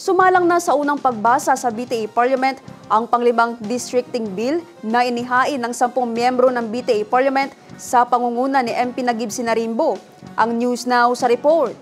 Sumalang na sa unang pagbasa sa BTA Parliament ang panglimang districting bill na inihain ng 10 miyembro ng BTA Parliament sa pangunguna ni MP Naguib Sinarimbo. Ang News Now sa report.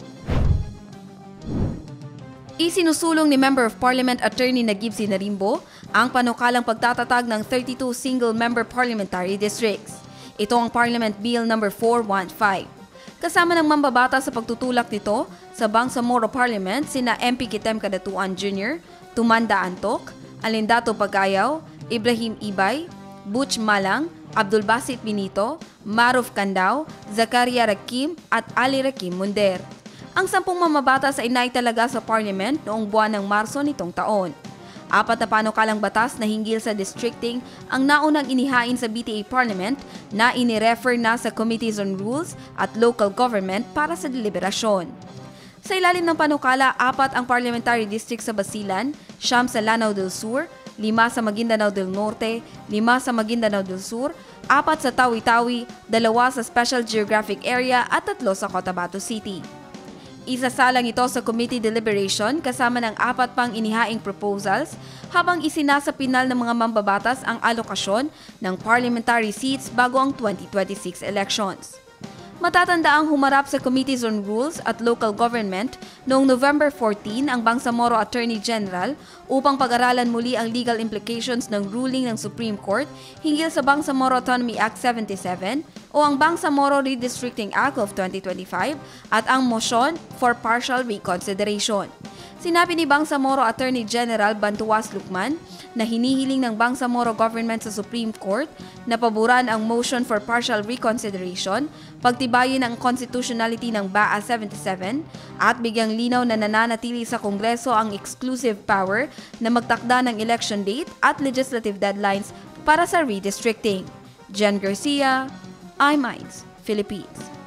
Isinusulong ni Member of Parliament Attorney Naguib Sinarimbo ang panukalang pagtatatag ng 32 single-member parliamentary districts. Ito ang Parliament Bill No. 415. Kasama ng mambabata sa pagtutulak nito sa Bangsamoro Parliament sina MP Kitem Kadatuan Jr., Tumanda Antok, Alindato Pagayaw, Ibrahim Ibay, Butch Malang, Abdul Basit Benito, Maruf Candao, Zakaria Rakim at Ali Rakim Munder. Ang 10 mamabata sa inaitalaga sa Parliament noong buwan ng Marso nitong taon. 4 na panukalang batas na hinggil sa districting ang naunang inihain sa BTA Parliament na inirefer na sa Committees on Rules at Local Government para sa deliberasyon. Sa ilalim ng panukala, 4 ang parliamentary district sa Basilan, 9 sa Lanao del Sur, 5 sa Maguindanao del Norte, 5 sa Maguindanao del Sur, 4 sa Tawi-Tawi, 2 sa Special Geographic Area at 3 sa Cotabato City. Isasalang ito sa committee deliberation kasama ng 4 pang inihaing proposals habang isinasa pinal ng mga mambabatas ang alokasyon ng parliamentary seats bago ang 2026 elections. Matatanda ang humarap sa Committees on Rules at Local Government noong November 14 ang Bangsamoro Attorney General upang pag-aralan muli ang legal implications ng ruling ng Supreme Court hinggil sa Bangsamoro Autonomy Act 77 o ang Bangsamoro Redistricting Act of 2025 at ang motion for partial reconsideration. Sinabi ni Bangsamoro Attorney General Bantuwas Lucman na hinihiling ng Bangsamoro Government sa Supreme Court na paboran ang motion for partial reconsideration, pagtibayin ang constitutionality ng BAA 77 at bigyang linaw na nananatili sa Kongreso ang exclusive power na magtakda ng election date at legislative deadlines para sa redistricting. Jen Garcia, iMinds, Philippines.